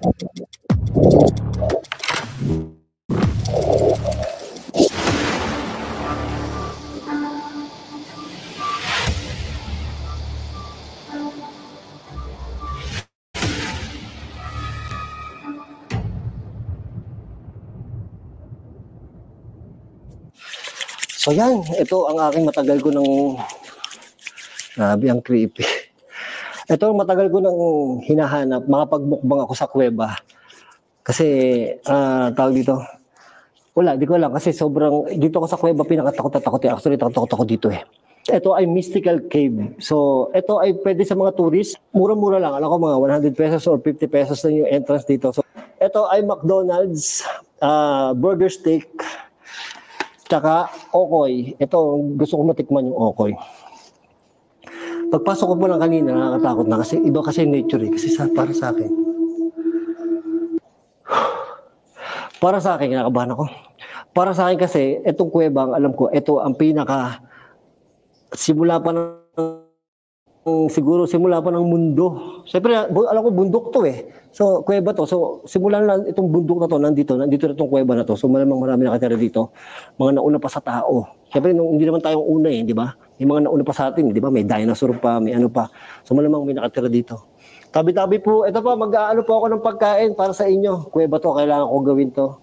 So yan, ito ang aking matagal ko ng, grabe ang creepy. Ito ang matagal ko nang hinahanap, makapagmukbang ako sa kuweba. Kasi, tawag dito, wala, di ko alam, kasi sobrang, dito ako sa kuweba, pinakatakot na takot. Actually, takot ako dito eh. Ito ay Mystical Cave. So, ito ay pwede sa mga tourist. Mura-mura lang. Alam ko mga 100 pesos or 50 pesos na yung entrance dito. So, ito ay McDonald's, burger steak, tsaka okoy. Ito, gusto ko matikman yung okoy. Pagpasok ko po lang kanina, nakakatakot na kasi iba kasi nature eh. Kasi para sa akin. Para sa akin, kinakabahan ako. Para sa akin kasi, itong kuweba, alam ko, ito ang pinaka simula pa ng mundo. Siyempre, alam ko bundok to eh. So, kuweba to. So, simulan lang itong bundok na to, nandito na itong kuweba na to. So, malamang marami nakatira dito. Mga nauna pa sa tao. Siyempre, hindi naman tayong una eh, di ba? May mga nauna pa sa atin, di ba? May dinosaur pa, may ano pa. So, malamang may nakatira dito. Tabi-tabi po, ito pa, mag-aano po ako ng pagkain para sa inyo. Kuweba to, kailangan ko gawin to.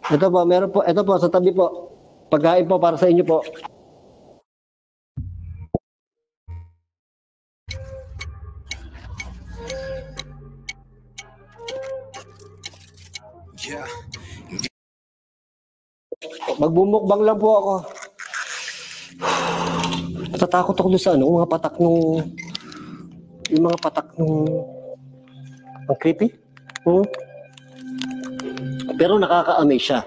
Ito po, meron po, ito po, sa tabi po. Pagkain po para sa inyo po. Magbumukbang lang po ako. Natatakot ako doon sa ano, mga patak nung, yung mga patak nung, ang creepy. Pero nakaka-amaze siya.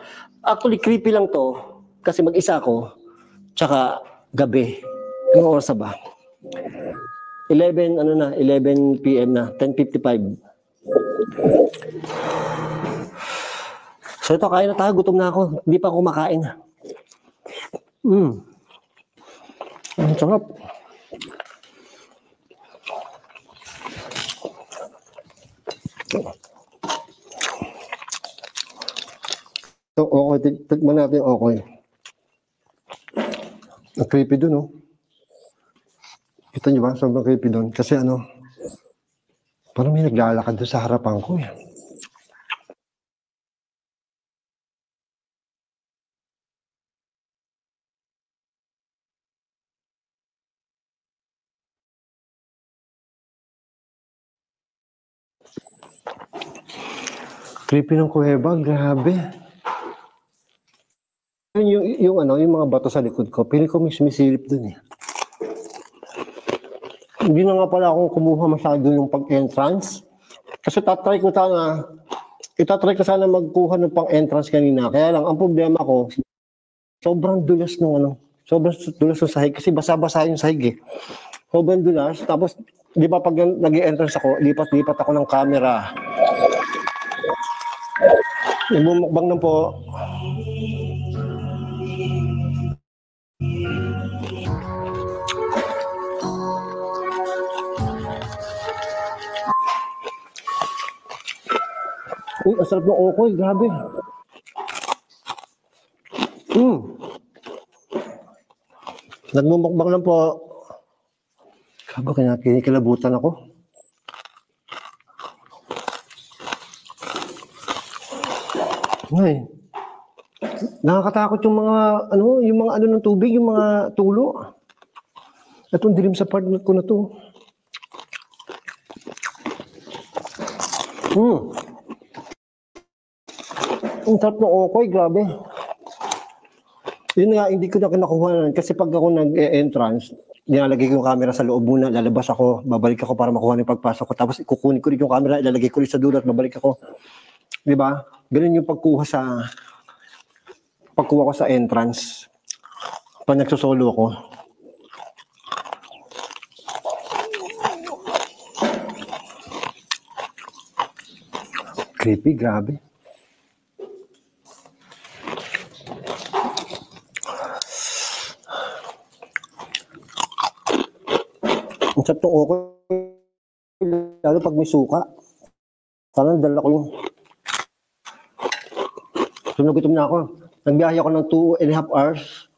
Actually, creepy lang to, kasi mag-isa ako, tsaka gabi. Anong oras ba? 11 PM na, 10:55. So ito, kain na tayo, gutom na ako. Hindi pa ako makain. Ang sarap. So, okay, tikman natin okay. Ang creepy dun, oh. Kita nyo ba? Sobrang creepy dun. Kasi ano, parang may naglalakad doon sa harapan ko eh. Creepy ng kuweba, grabe. Yung mga bato sa likod ko, piling ko may sumisilip dun eh. Hindi na nga pala ako kumuha masyado yung pag-entrance. Kasi itatry ko sana magkuha ng pang-entrance kanina. Kaya lang, ang problema ko, sobrang dulas sobrang dulas ng sahig. Kasi basa-basa yung sahig eh. Sobrang dulas. Tapos, di ba pag nag-entrance ako, lipat-lipat ako ng camera. Bumukbang na po. Uy, ang sarap ng okoy, grabe. Nagmumukbang lang po. Kaba, kinikilabutan ako. Ay, nakakatakot yung mga ng tubig, yung mga tulo. Itong dilim sa part ko na to. Ang sarap ng okoy, grabe. Yun nga, hindi ko na kinakuha kasi pag ako nag-entrance, nilalagay ko yung camera sa loob muna, lalabas ako, babalik ako para makuha ng pagpasok ko, tapos ikukunin ko rin yung camera, ilalagay ko rin sa dulo at babalik ako. Di ba? Ganun yung pagkuha ko sa entrance. Pag nagsosolo ako. Creepy, grabe. Ang sarap ng okoy, lalo pag may suka. Parang dala ko yung... So, nagutom na ako. Nagbiyahe ako ng 2.5 hours.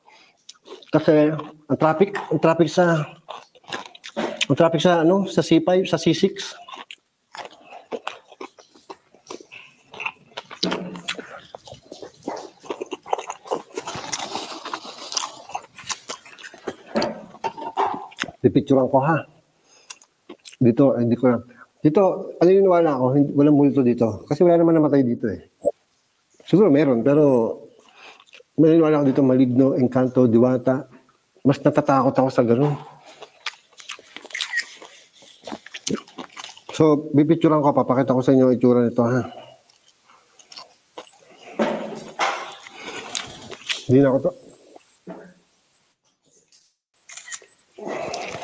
Kasi ang traffic sa ano, sa C5, sa C6. Pipicturean ko ha. Dito, hindi ko lang. Dito, ano yung wala ako? Walang multo dito. Kasi wala naman namatay dito eh. Siguro meron, pero maniniwala ako dito, maligno, engkanto, diwata. Mas natatakot ako sa ganun. So, bipicturean ko, papakita ko sa inyo ang itsura nito ha. Hindi na ako to.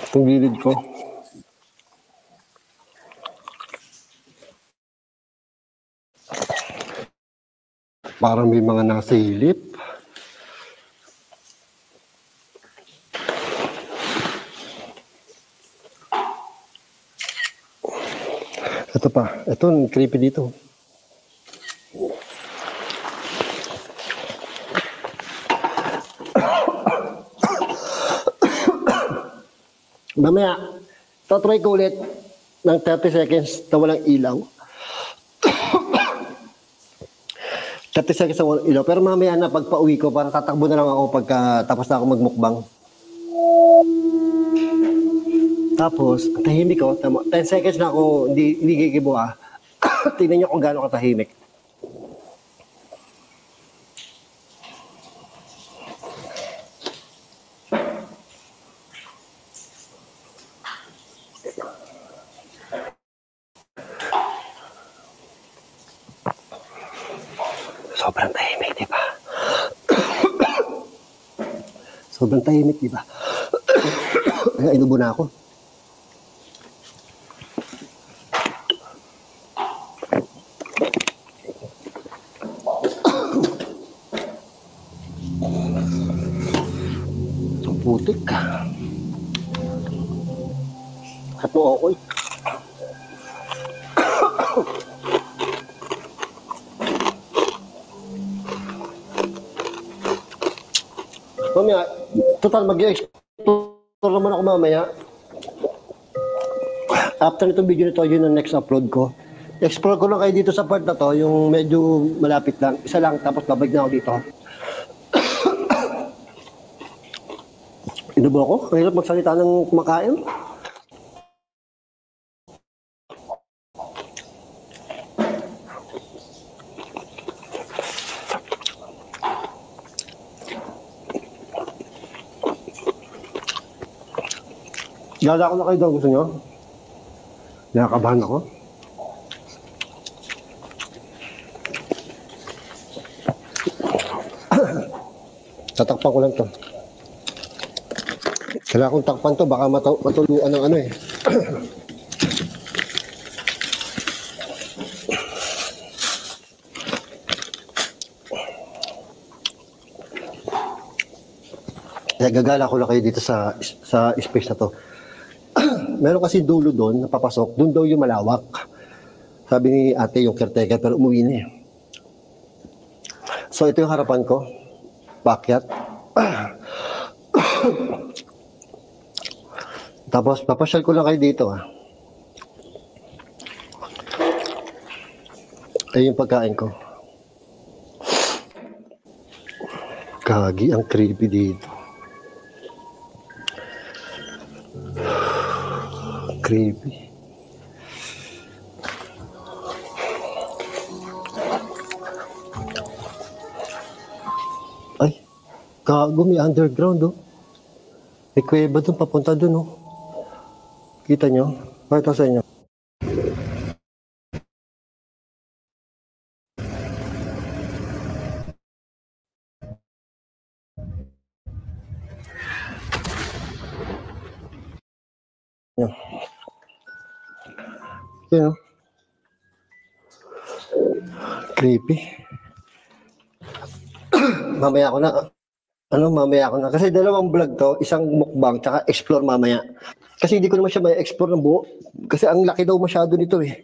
Itong gilid ko. Parang may mga nasilip. Ito pa. Ito, creepy dito. Mamaya, tatry ko ulit ng 30 seconds na walang ilaw. 30 seconds na walang ilaw. Pero mamaya na pagpa-uwi ko, parang tatakbo na lang ako pagka tapos na ako magmukbang. Tapos, tahimik ko. 10 seconds na ako, hindi gigibo ah. Tingnan nyo kung gaano katahimik. Sobrang tahimik, di ba? Sobrang tahimik, di ba? Kaya inubo na ako. Ang putik. At mo ako eh. Mamaya, total mag-explore naman ako mamaya. After itong video nito, yun ang next upload ko. Explore ko lang kayo dito sa part na to, yung medyo malapit lang. Isa lang, tapos babalik na ako dito. Inubo ako? Ang hirap magsalita ng kumakain. Gala ko na kayo daw, gusto nyo? Nakakabahan ako. Tatakpan ko lang to. Kailangan kong takpan to, baka matuluan ng ano eh. Gagala ko lang kayo dito sa space na to. Meron kasi dulo doon, napapasok. Doon daw yung malawak. Sabi ni ate yung caretaker, pero umuwi na eh. So ito yung harapan ko. Pakyat. Tapos papasyal ko lang kayo dito ah. Ayun yung pagkain ko. Gagi, ang creepy dito. Creepy. Ay, gago, may underground oh. May kuweba doon, papunta doon oh. Kita nyo? Pakita sa inyo. Yan. Yan oh. Creepy. Mamaya ako na. Mamaya ako na. Kasi dalawang vlog to, isang mukbang, tsaka explore mamaya. Kasi hindi ko naman siya may explore ng buo. Kasi ang laki daw masyado nito eh.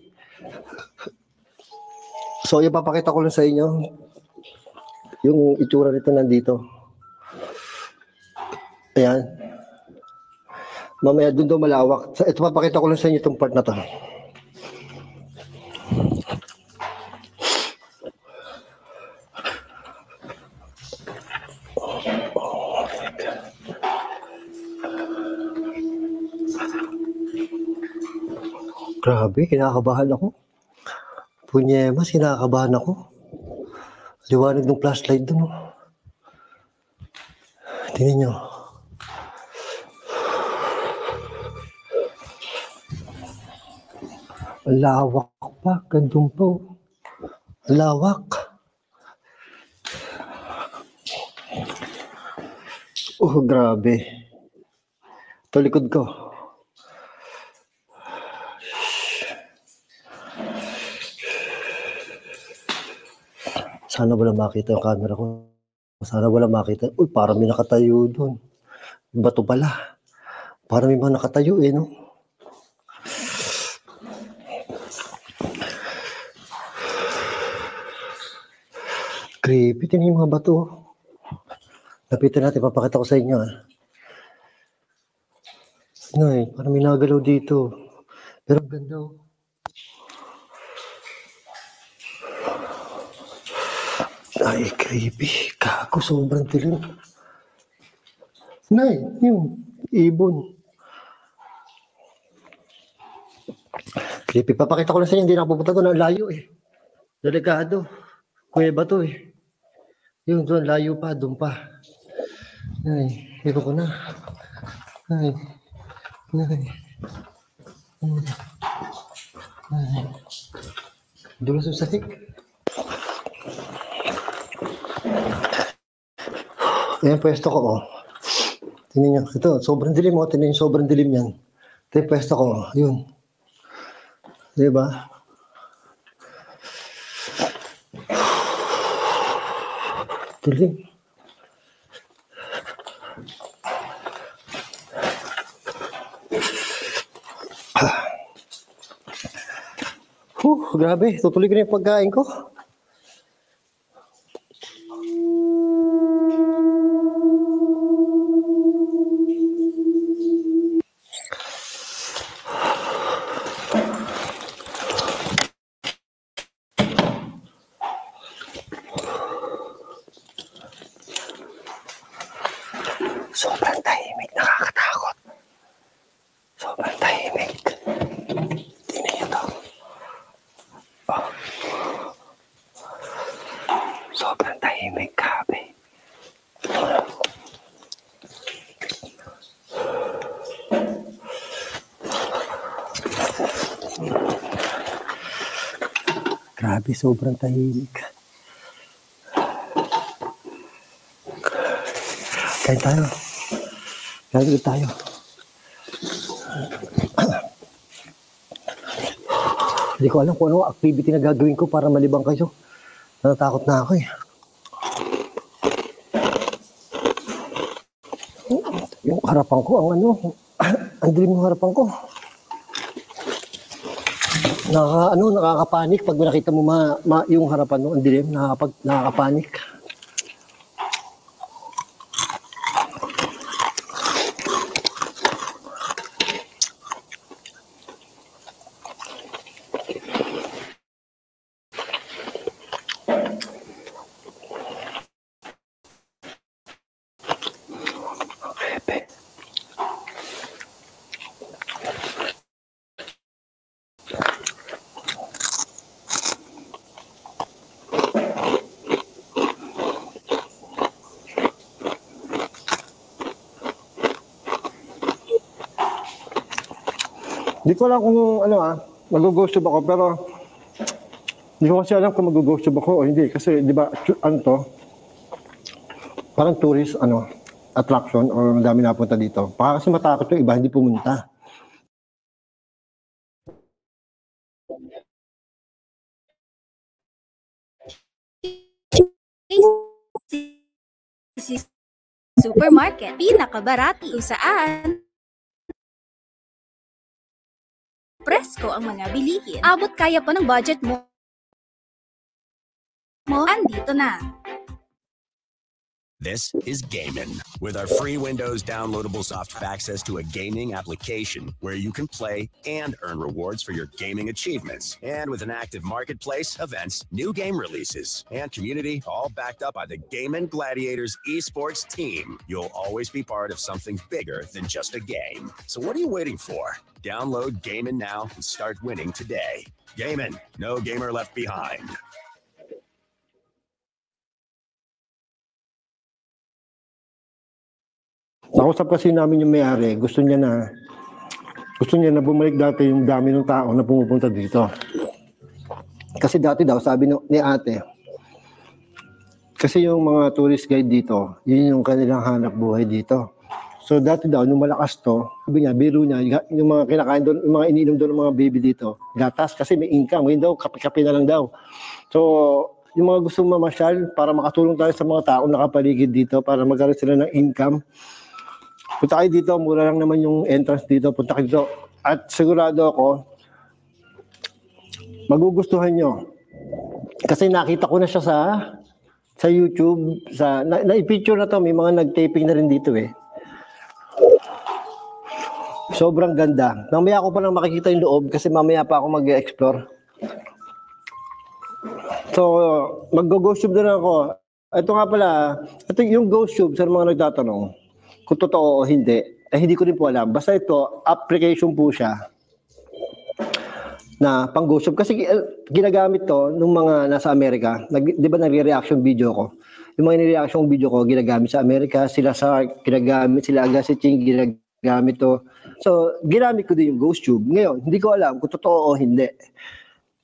So, ipapakita ko lang sa inyo yung itsura nito nandito. Ayan. Mamaya doon daw malawak. Ito, papakita ko lang sa inyo itong part na to. Grabe, kinakabahan ako. Punyemas, kinakabahan ako. Liwanag ng flashlight doon. Tingnan nyo. Ang lawak pa. Gandun pa. Ang lawak. Oh, grabe. Ito likod ko. Sana wala makita yung camera ko. Sana wala makita. Uy, parang may nakatayo doon. Bato pala. Parang may mga nakatayo no? Creepy. Tingnan yung mga bato. Lapitan natin. Papakita ko sa inyo. Ay, parang may nagalaw dito. Pero ang ganda. Ay, creepy. Kako, sobrang dilim. Nay, yung ibon. Creepy. Papakita ko lang sa inyo. Hindi na pupunta doon. Ang layo Delikado. Kuweba to Yung doon, layo pa. Doon pa. Ay, ito ko na. Ay. Dulo sa sahig. Ayan, pwesto ko, Tingnan nyo. Ito, sobrang dilim, Tingnan nyo, sobrang dilim yan. Ito yung pwesto ko, Yun. Diba? Dilim. Grabe. Tutuloy ko na yung pagkain ko. Sobrang tahimik, nakakatakot. Sobrang tahimik. Tingnan nyo to. Sobrang tahimik, grabe. Grabe, sobrang tahimik. Kain tayo. Kain ulit tayo. Hindi ko alam kung ano activity na gagawin ko para malibang kayo. Natatakot na ako Yung harapan ko, ang dilim ng harapan ko. Nakakapanik pag nakita mo yung harapan mo, ang dilim, nakakapanik. Hindi ko alam kung mag-ghost tube ako, pero hindi ko kasi alam kung mag-ghost tube ako o hindi. Kasi, di ba, parang tourist, attraction or madami napunta dito. Para kasi matakot yung iba, hindi pumunta. Supermarket, pinakabarati kung saan presko ang mga bilihin. Abot kaya pa ng budget mo. mo, andito na. This is Gamin. With our free Windows downloadable software, access to a gaming application where you can play and earn rewards for your gaming achievements. And with an active marketplace, events, new game releases, and community, all backed up by the Gamin Gladiators esports team, you'll always be part of something bigger than just a game. So what are you waiting for? Download Gamin now and start winning today. Gamin, no gamer left behind. Nakausap kasi namin yung may-ari, gusto niya na bumalik dati yung dami ng tao na pumupunta dito. Kasi dati daw, sabi ni ate, kasi yung mga tourist guide dito, yun yung kanilang hanap buhay dito. So dati daw, nung malakas to, sabi niya, biro niya, yung mga kinakain doon, yung mga iniinom doon ng mga baby dito, gatas kasi may income, ngayon daw, kape-kape na lang daw. So, yung mga gusto mamasyal, para makatulong tayo sa mga taong nakapaligid dito, para magkaroon sila ng income, punta kayo dito, mura lang naman yung entrance dito, punta kayo dito. At sigurado ako, magugustuhan nyo. Kasi nakita ko na siya sa YouTube, na-picture na to, may mga nag-taping na rin dito eh. Sobrang ganda. Mamaya ko pa lang makikita yung loob kasi mamaya pa ako mag-explore. So, mag-ghost tube na lang ako. Ito nga pala, ito yung ghost tube sa mga nagtatanong. Kung totoo o hindi, hindi ko rin po alam. Basta ito, application po siya na pang ghost tube. Kasi ginagamit to nung mga nasa Amerika. Di ba nagre-reaction video ko? Yung mga nire-reaction video ko, ginagamit sa Amerika. Sila Sark, ginagamit. Sila Agassi Ching, ginagamit to. So, ginamit ko din yung ghost tube. Ngayon, hindi ko alam kung totoo o hindi.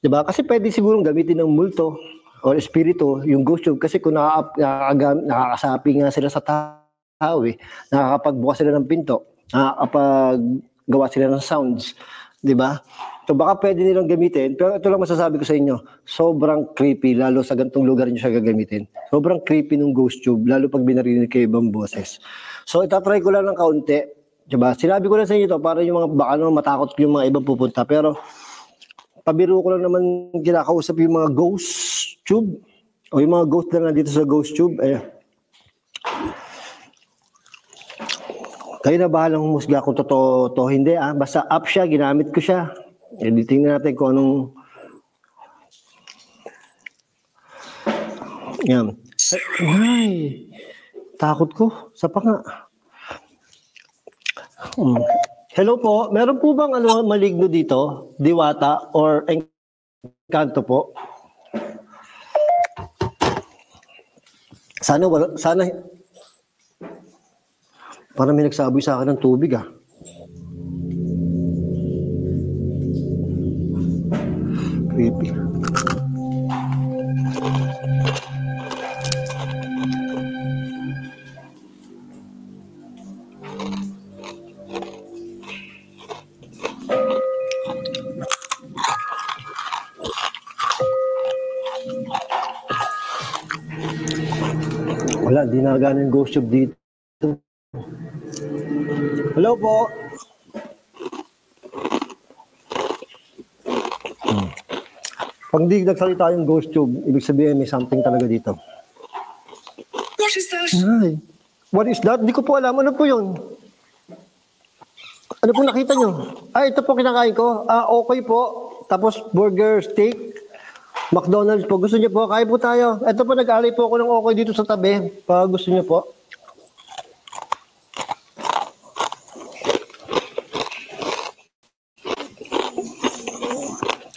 Di ba? Kasi pwede sigurong gamitin ng multo o espiritu yung ghost tube. Kasi kung nakakasapi nga sila sa tao eh. Nakakapagbukas sila ng pinto, nakakapaggawa sila ng sounds, di ba? So baka pwede nilang gamitin, pero ito lang masasabi ko sa inyo, sobrang creepy, lalo sa ganitong lugar nyo siya gagamitin. Sobrang creepy ng ghost tube, lalo pag binarinig kayo ibang boses. So itatry ko lang ng kaunti, di ba? Sinabi ko lang sa inyo ito, para yung mga, baka naman matakot yung mga ibang pupunta, pero pabiro ko lang naman kinakausap yung mga ghost tube, o yung mga ghost na nandito sa ghost tube, kayo na bahalang humusga kung totoo to hindi basta app siya, ginamit ko siya. Tingnan natin kung anong yan. Ay, takot ko. Sa pa nga. Hello po, meron po bang maligno dito? Diwata or engkanto po? Sana parang may nagsaboy sa akin ng tubig Creepy. Wala, di na gano'n yung ghost tube dito. Hello po. Pag di nagsalita yung ghost tube, ibig sabihin may something talaga dito. What is that? Ay, what is that? Di ko po alam. Ano po yun? Ano po nakita nyo? Ito po kinakain ko. Okay po. Tapos burger, steak, McDonald's po. Gusto niyo po? Kain po tayo. Ito po, nag-alay po ako ng okay dito sa tabi. Pag gusto niyo po.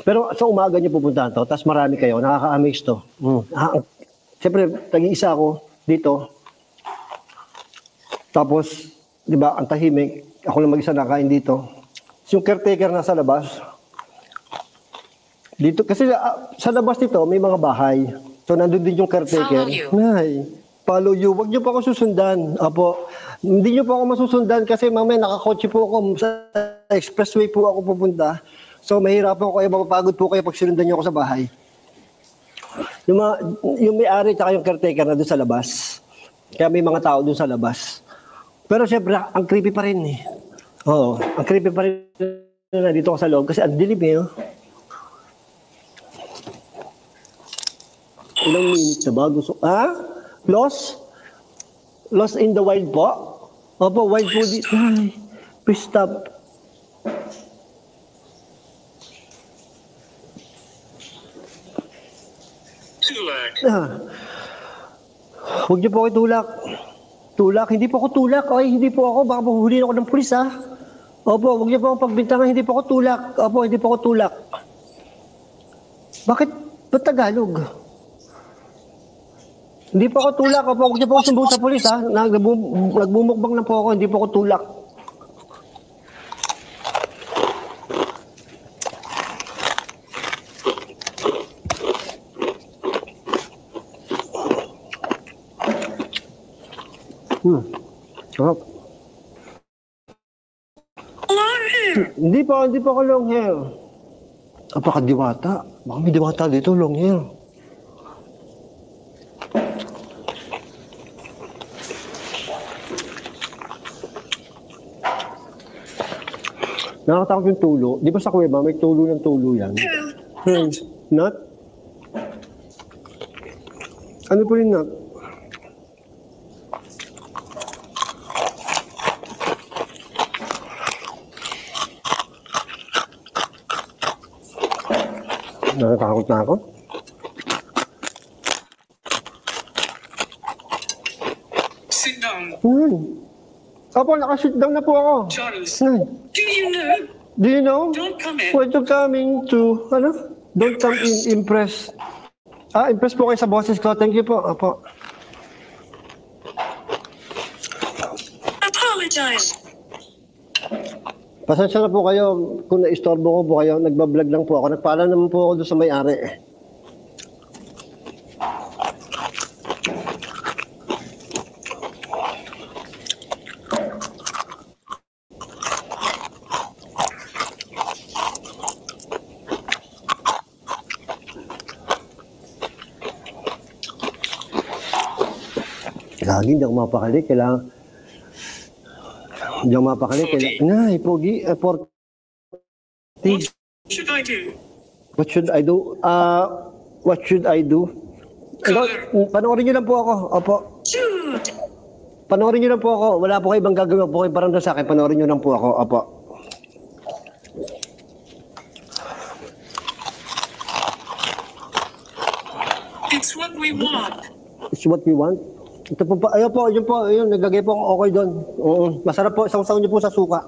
Pero sa umaga niyo pupuntahan to, tapos marami kayo, nakaka-amaze to. Siyempre, tag-iisa ako dito. Tapos, di ba, ang tahimik, ako lang mag-isa nakain dito. Yung caretaker nasa labas. Dito, kasi sa labas nito, may mga bahay. So, nandun din yung caretaker. Follow you. Huwag niyo po ako susundan. Apo, hindi niyo po ako masusundan kasi mamaya nakakotse po ako. Sa expressway po ako pupunta. So, mahirapan ko kayo, mapapagod po kayo pag sinundan niyo ako sa bahay. Yung may-ari at yung caretaker na doon sa labas. Kaya may mga tao doon sa labas. Pero syempre, ang creepy pa rin eh. Oo, ang creepy pa rin na dito ako sa loob kasi ang dilim eh. Ilang minutes na ba? Lost? Lost in the wild po? Opo, wild po dito. Ay, please stop. Huwag niyo po ako tulak. Tulak? Hindi po ako tulak. Ay, hindi po ako. Baka mahuhulihin ako ng pulis, ha? Opo, huwag niyo po akong pagbintangan. Hindi po ako tulak. Opo, hindi po ako tulak. Bakit? Ba't Tagalog? Hindi po ako tulak. Opo, huwag niyo po ako sumbong sa pulis, ha? Nagbumukbang na po ako. Hindi po ako tulak. Sarap. Hindi po ako long hair. Apakadiwata. Baka may diwata dito, long hair. Nakakatakot yung tulo. Di ba sa kuweba, may tulo ng tulo yan? Nut? Ano po yung nut? Nakatakot na ako. Sit down. Opo, naka-sit down na po ako. Charles, Nay, do you know? do you know? Don't come in. What you coming to, Don't come in, impress. Impress po kayo sa boses ko. Thank you po. Opo. Apologize. Pasensya na po kayo kung na-istorbo ko po kayo. Nagbablog lang po ako. Nagpaalam naman po ako doon sa may-ari. Lagi hindi ako mapakali. Hindi ako mapakali. Nay, pogi. 40. What should I do? What should I do? What should I do? Panoorin niyo lang po ako. Opo. Jude. Panoorin niyo lang po ako. Wala po kayo ibang gagawin po kayo parang sa akin. Panoorin niyo lang po ako. Opo. It's what we want. It's what we want. Ito po, ayun po, yun po, ayun, naglagay po ako okay doon. Masarap po, isang niyo po sa suka.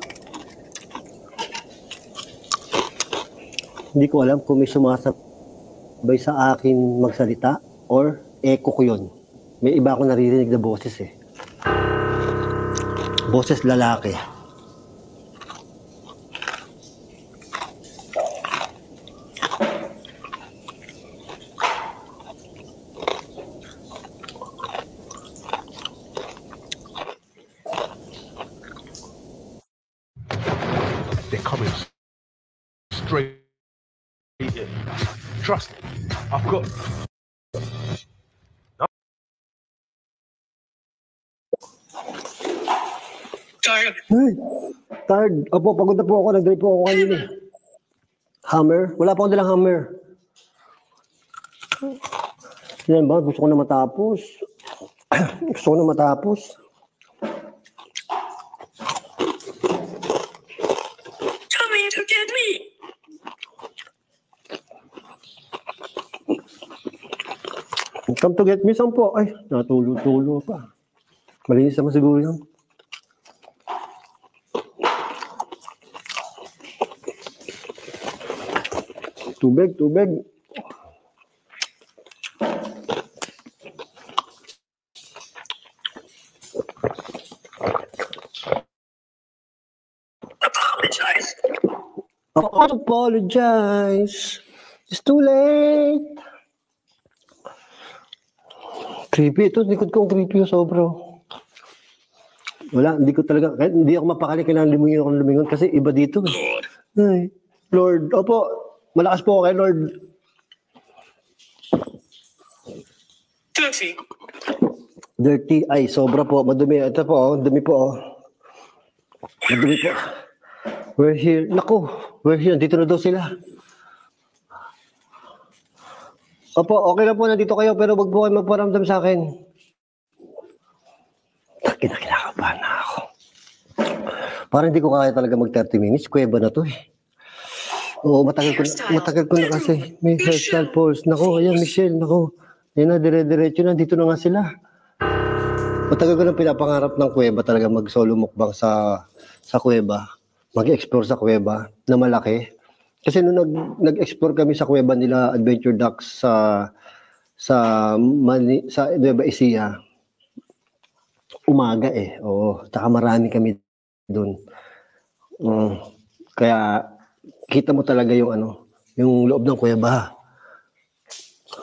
Hindi ko alam kung may sumasabay sa akin magsalita or echo ko yun. May iba akong naririnig na boses eh. Boses lalaki. They're coming straight in. Trust me. I've got. Tired. Ay, tired. Opo, pagod na po ako. Nag-drive po ako kanina. Hammer? Wala pa akong dalang hammer. Yan ba? Gusto ko na matapos. Gusto ko na matapos. Coming to get me. Come to get me, saan po? Ay, natulo-tulo pa. Malinis naman siguro yan. Tubig, tubig. Apologize. Apologize. It's too late. Creepy. Ito, likod kong creepy yung sobro. Wala, hindi ko talaga, kahit hindi ako mapakali, kailangan lumingon kasi iba dito. Lord. Ay, Lord. Opo, malakas po ako kay Lord. Dirty. Dirty. Ay, sobra po. Madumi. Ito po, oh. Dumi po, oh. Madumi po. We're here. Naku, we're here. Dito na daw sila. Opo, okay lang po, nandito kayo, pero wag po kayo magparamdam sa akin. Kinakabahan na ako. Parang hindi ko kaya talaga mag 30 minutes. Kuweba na to eh. Oo, matagal ko na kasi. May hairstyle pulse. Nako, ayan, Michelle, nako. Ayan na, dire-diretso na. Dito na nga sila. Matagal ko na pinapangarap ng kuweba talaga mag-solo mukbang sa kuweba. Mag-explore sa kuweba na malaki. Kasi nung nag-explore kami sa kuweba nila Adventure Ducks sa Nueva Ecija, umaga eh. Oo, tsaka marami kami doon. Kaya kita mo talaga yung loob ng kuweba.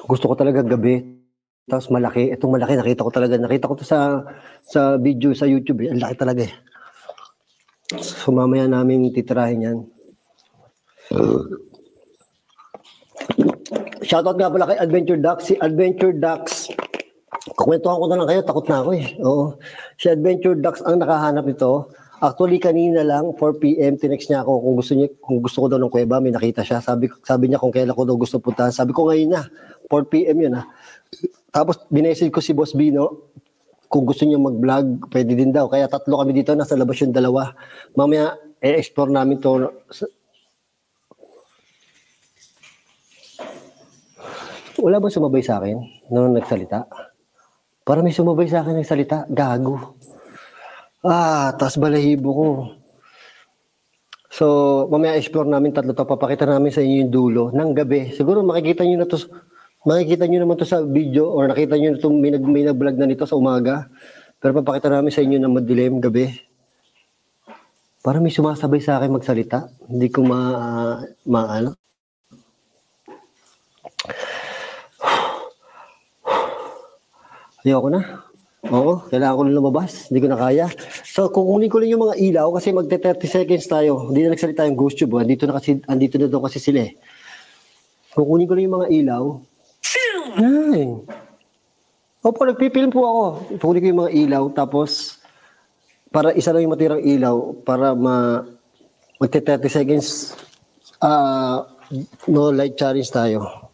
Gusto ko talaga gabi. Tapos malaki. Itong malaki nakita ko to sa video sa YouTube eh. Ang laki talaga eh. So mamaya namin titirahin yan. Shoutout nga pala kay Adventure Ducks. Si Adventure Ducks, kukwentuhan ko na lang kayo, takot na ako eh. Oo. Si Adventure Ducks ang nakahanap nito. Actually, kanina lang, 4 p.m., tinext niya ako kung gusto ko daw ng kuweba, may nakita siya. Sabi niya kung kailan ko daw gusto puntahan. Sabi ko ngayon na, 4 p.m. yun ha. Tapos, binessage ko si Boss Bino, kung gusto niya mag-vlog, pwede din daw. Kaya 3 kami dito, nasa labas yung 2. Mamaya, explore namin to. Wala ba sumabay sa akin nung nagsalita? Para may sumabay sa akin nagsalita, gago. Taas balahibo ko. So, mamaya explore namin 3 to. Papakita namin sa inyo yung dulo ng gabi. Siguro makikita nyo naman to sa video or nakita nyo na to, may nag-vlog na nito sa umaga. Pero papakita namin sa inyo na madilim gabi. Para may sumasabay sa akin magsalita. Hindi ko maano. Ayoko na. Oo, kailangan ko na lumabas. Hindi ko na kaya. So, kukunin ko lang yung mga ilaw kasi magte 30 seconds tayo. Hindi na nagsalita yung ghost tube. Andito na daw kasi sila eh. Kukunin ko lang yung mga ilaw. Ay. Opo, nagpipilm po ako. Kukunin ko yung mga ilaw. Tapos, para isa lang yung matirang ilaw para magte 30 seconds no light challenge tayo.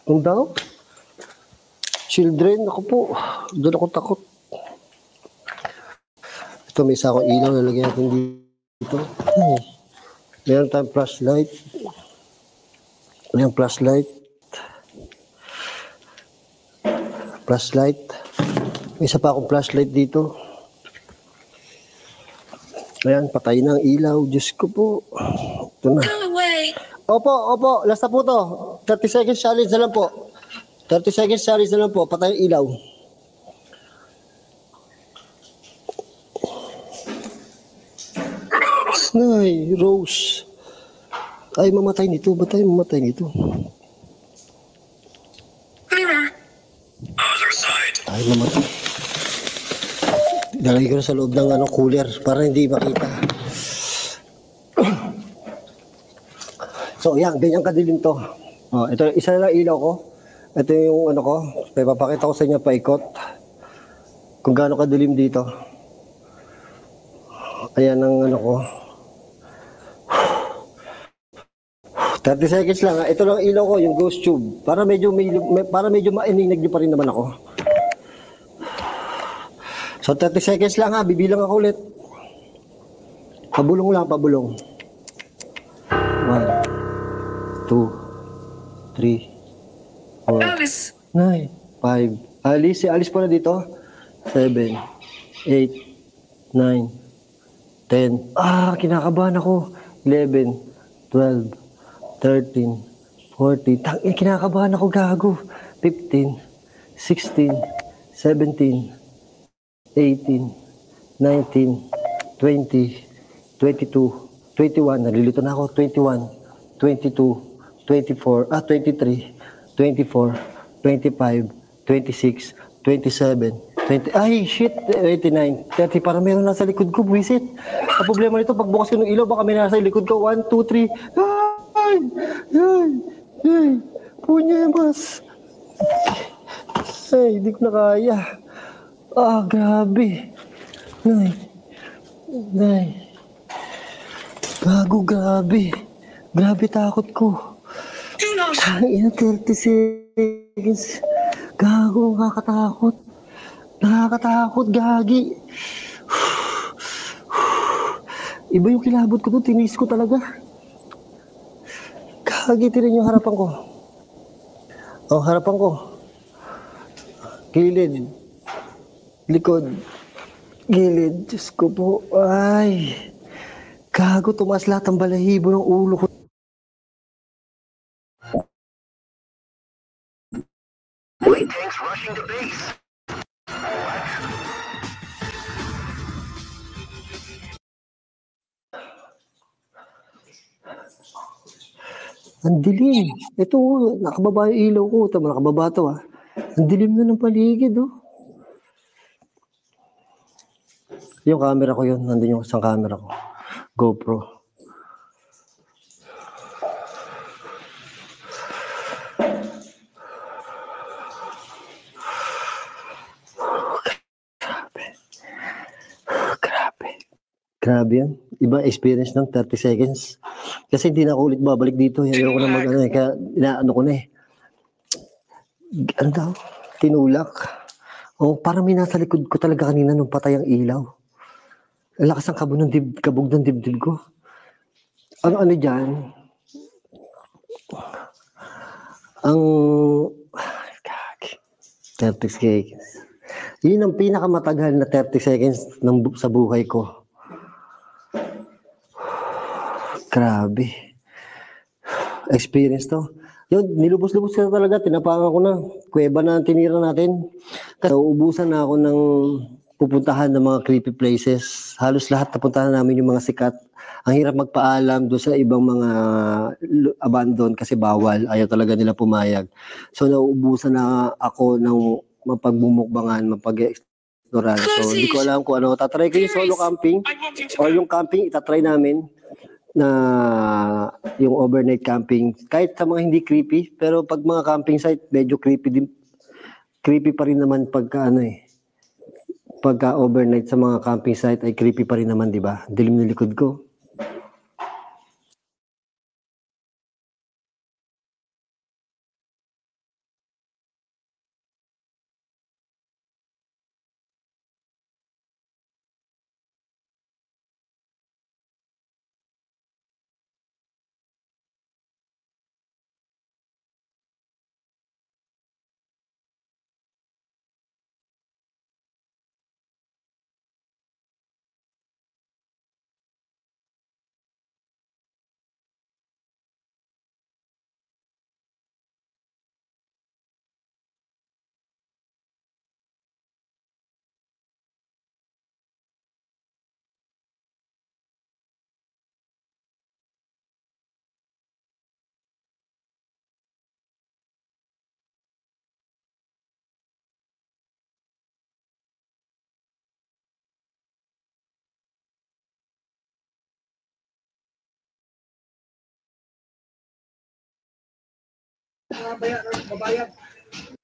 Kung daw? Children, ako po. Doon ako takot. Ito, may isa akong ilaw. Lalagyan natin dito. Meron tayong flashlight. Ayan, flashlight. Flashlight. May isa pa akong flashlight dito. Ayan, patay na ang ilaw. Diyos ko po. Ito na. Go away. Opo. Last na po to. 30 seconds challenge na lang po. 30 seconds challenge na lang po. Patay ang ilaw. Ay, Rose. Ay, mamatay nito. Ba't tayo mamatay nito? Mirror. Other side. Ay, mamatay. Lalagay ko na sa loob ng cooler para hindi makita. So, yan. Ganyan kadilim to. Ito, isa na lang ilaw ko. Ito yung ko. Papakita ko sa inyo paikot. Kung gaano kadilim dito. Ayan ang ko. 30 seconds lang. Ito lang ilaw ko, yung ghost tube. Para medyo maininag pa rin naman ako. So 30 seconds lang ha, bibilang ako ulit. Pabulong lang, pabulong. 1 2 3 4 Alice. 9 5 Alice po na dito. 7 8 9 10. Kinakabahan ako. 11 12 13 14. Kinakabahan ako, gago. 15 16 17 18 19 20 22 21. Nalilito na ako. 21 22 24 23 24 25 26 27 20. Ay, shit. 29 30. Parang meron nasa likod ko. Buisit. Ang problema nito, pagbukas ko ng ilaw, baka may nasa likod ko. 1, 2, 3. Ay. Punya, mas. Ay, hindi ko na kaya. Grabe. Nay. Nay. Gago, grabe. Grabe takot ko. Ina, 30 seconds. Gago, nakakatakot. Nakakatakot, gagi. Iba yung kilabot ko doon, tinis ko talaga. Gagi, tirin yung harapan ko. Oh, harapan ko. Gilid. Likod. Gilid. Diyos ko po. Ay. Gago, tumaas lahat ang balahibo ng ulo ko. Ang dilim. Ito, nakababa yung ilaw ko. Tama, nakababa to ah. Ang dilim na ng paligid oh. Yung camera ko yun. Nandun yung isang camera ko. GoPro. Grabe yan. Iba experience ng 30 seconds. Kasi hindi na ako ulit babalik dito. Ayaw ko na mag-ano eh. Kaya inaano ko na eh. Ano daw? Tinulak. Oh, parang may nasa likod ko talaga kanina nung patay ang ilaw. Ang lakas ng kabog ng dibdib ko. Ano dyan? Ang 30 seconds. Yun ang pinakamatagal na 30 seconds sa buhay ko. Grabe. Experience to. Yun, nilubos-lubos ka talaga. Tinapangan ko na. Kuweba na ang tinira natin. Kasi uubusan na ako ng pupuntahan ng mga creepy places. Halos lahat napuntahan namin yung mga sikat. Ang hirap magpaalam doon sa ibang mga abandon kasi bawal. Ayaw talaga nila pumayag. So nauubusan na ako ng mapagbumukbangan, mapag-exploran. So hindi ko alam kung ano. Tatry ko yung solo camping or yung camping, itatry namin na yung overnight camping. Kahit sa mga hindi creepy, pero pag mga camping site, medyo creepy din. Creepy pa rin naman pagka pagka overnight sa mga camping site ay creepy pa rin naman, di ba? Dilim ng likod ko.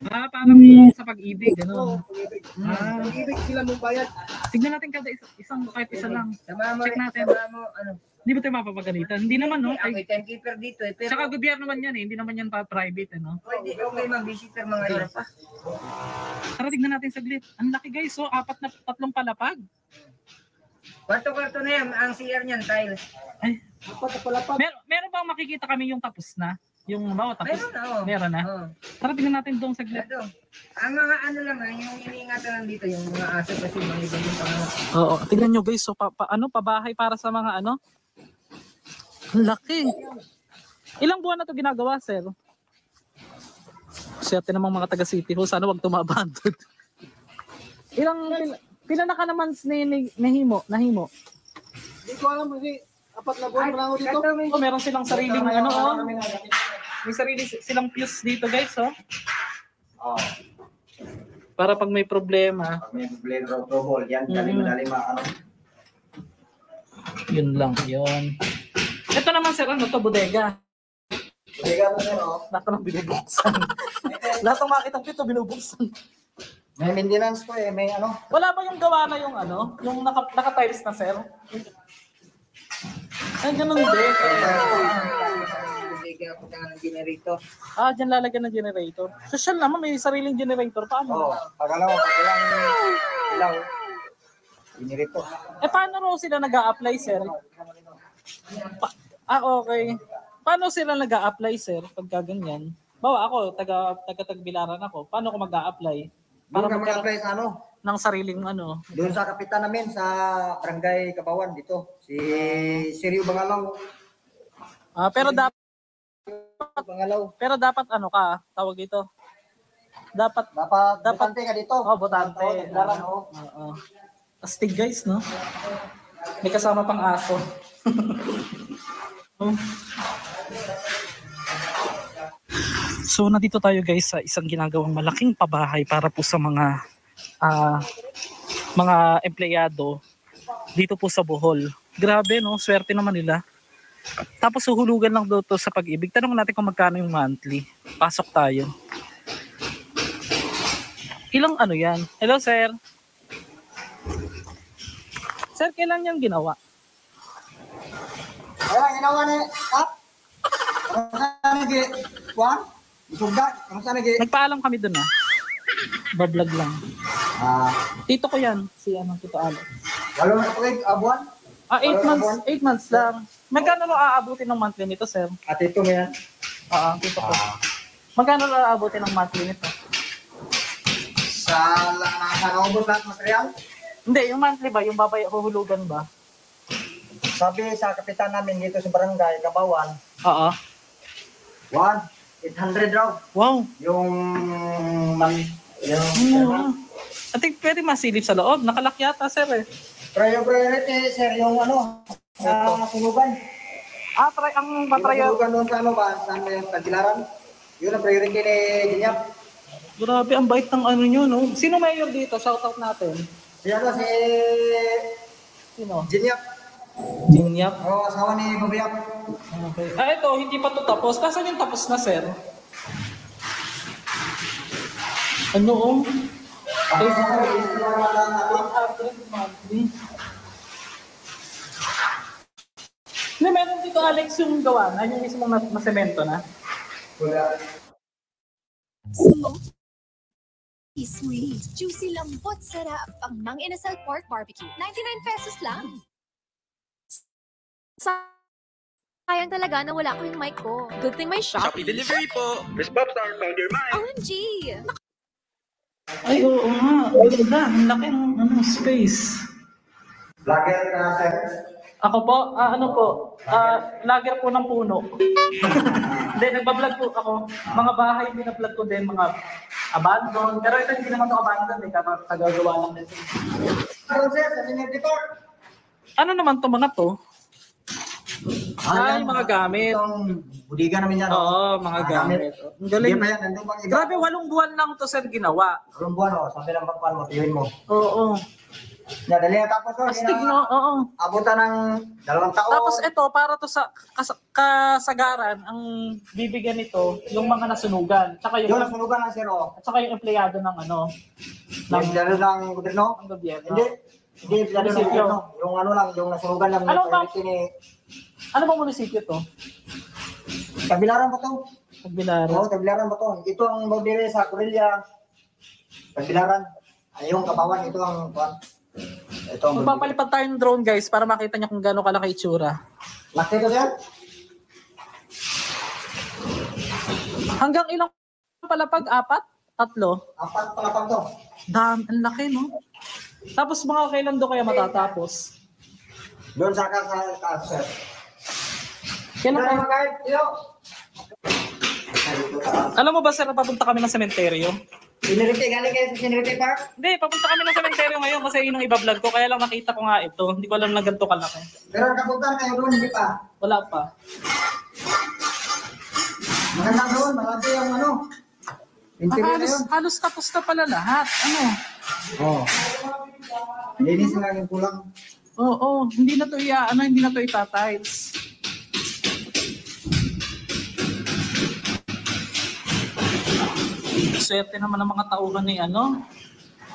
Parang sa pag-ibig, gano'n. Pag-ibig sila mong bayad. Tignan natin kada isang, kahit isa lang. Check natin. Hindi ba tayo mapapagalitan? Hindi naman, no? May timekeeper dito eh. Pero Saka gobyerno man yan eh. Hindi naman yan private, no? pwede okay mag-visitor mga ito pa. Tara, tignan natin saglit. Ang laki guys, so 3 palapag. Kwarto-kwarto na yan. Ang CR niyan, tiles. Ay, meron bang makikita kami yung tapos na? Yung bawa tapos? Meron na, oh. Meron na? Oh. Tara, tignan natin doon saglit. Ito. Ang mga ano lang, yung iniingatan lang dito, yung mga aso kasi mga iba yung pangalan. Oo, tignan nyo guys. So, pabahay para sa mga ano? Ang laki. Ilang buwan na to ginagawa, sir? Siyete namang mga taga City Hall. Sana wag tumabandod. Pila na ka naman nahimo? Hindi ko alam kasi 4 na buwan na ako dito. Oh, meron silang sariling ano, oh. May sarili silang fuse dito, guys, oh. Para pag may problema. May problema, trouble, yan. Dali ano. Yun lang, yun. Ito naman, sir, ano to, bodega. Bodega mo sir, oh. Lahat ng binubuksan. Lahat ng makitang pito, binubuksan. May maintenance po eh, may ano. Wala ba yung gawa na yung ano? Yung naka-tiles na, sir? Ay, ganun din. Bigyan ko ng generator. Ah, dyan lalagyan ng generator. Social naman, may sariling generator. Paano? Oo, pag ilang ilaw, generator. Paano raw sila nag-a-apply, sir? Okay. Paano sila nag-a-apply, sir, pagka ganyan? Bawa ako, taga-Tagbilaran ako. Paano ko mag-a-apply? Doon ka mag-apply sa ano? Ng sariling ano. Doon sa kapitan namin sa Barangay Kabawan dito. Si Sirio Bangalaw. Pero dapat ano ka, tawag dito. Dapat botante ka dito. Botante. Oo. Astig guys, no? May kasama pang aso. So, nandito tayo guys sa isang ginagawang malaking pabahay para po sa mga empleyado dito po sa Bohol. Grabe, no? Swerte naman nila. Tapos suhulugan lang daw to sa Pag-ibig. Tanong natin kung magkano yung monthly. Pasok tayo. Ilang ano yan? Hello, sir. Sir, kailan niyang ginawa? Ayan, ginawa ni Kap. Kung saan Juan? Isugda. Kung saan Nagpaalam kami dun, Bablog lang. Tito ko yan. Si Tito Alex. Walo na kapag buwan? 8 months lang. Magkano na aabutin ng monthly nito, sir? At ito mo yan? Tito ko. Magkano na aabutin ng monthly nito? Sa naubos lahat material? Hindi, yung monthly ba? Yung huhulugan ba? Sabi sa kapitan namin dito sa Barangay Kabawan. 800 raw. Wow. Yung I think pwede masilip sa loob. Nakalak yata, sir Priority, sir, yung sunugan. Ang patrayo. Sunugan doon sa saan yung Tagbilaran. Yun ang priority ni Ginyap. Grabe, ang bait ng nyo, no? Sino mayor dito? Shoutout natin. Si Sino? Ginyap. Ginyap? Oo, asawa ni Babayap. Okay. Ito, hindi pa to tapos. Kasan yung tapos na, sir? Ano, Hindi, meron dito, Alex, yung gawa na, yung mismo na semento na. Wala. Sweet, juicy, lambot, sarap ang Mang Inasal Pork Barbecue. 99 pesos lang. Sayang talaga na wala ko yung mic ko. Good thing may Shopee delivery po. Miss Popstar, found your mic. OMG! Ay, oo nga. Ganda. Ang laki ng space. Vlogger ka, sir? Ako po? Lager po ng puno. Hindi, nagbablog po ako. Mga bahay, binablog ko din, mga abandon. Pero ito hindi naman ito abandon, kagagawa lang nito. Ano, sir? Sa sineditor? Ano naman to mga to? Ay, mga gamit. Itong budiga namin yan. Oo, mga gamit. Ang galing. Hindi pa yan, nandun pang iba. Grabe, 8 buwan lang to, sir, ginawa. 8 buwan, sabi ng bakpan mo, tiyuhin mo. Oo. Dali na tapos to. Astig, no? Oo. Abutan ng 2 taon. Tapos ito, para to sa kasagaran, ang bibigyan nito, yung mga nasunugan. Tsaka Yung nasunugan ng sir, At saka yung empleyado ng ng gobyerno? Ng gobyerno. Hindi empleyado ng gobyerno. Yung lang, yung nasunugan lang. Ano bang munisipyo to? Tagbilaran ba to? Tagbilaran. Oo, Tagbilaran ba to? Ito ang modere sa Corella. Tagbilaran. Ay, yung Kabawan, ito ang ito ang Magpapalipad tayo ng drone, guys, para makita niyo kung gaano kalaki itsura. Laki to, sir? Hanggang ilang palapag? 4? 3? 4 palapag to. Ang laki, no? Tapos mga kailan do kaya matatapos? Doon sa sir. Kailan Alam mo ba, sir, papunta kami ng sementeryo? Sinirite, galing kayo sa Sinirite Park? Hindi, papunta kami ng sementeryo ngayon kasi yun ang iba-vlog ko. Kaya lang nakita ko nga ito. Hindi ko alam na ganito kalaki. Pero kapunta kayo doon, hindi pa? Wala pa. Maganda doon, malaki yung Halos tapos na pala lahat. Oo. Linis na lang yung kulang. Oo, hindi na to itatiles. Swerte naman ng mga tauhan ni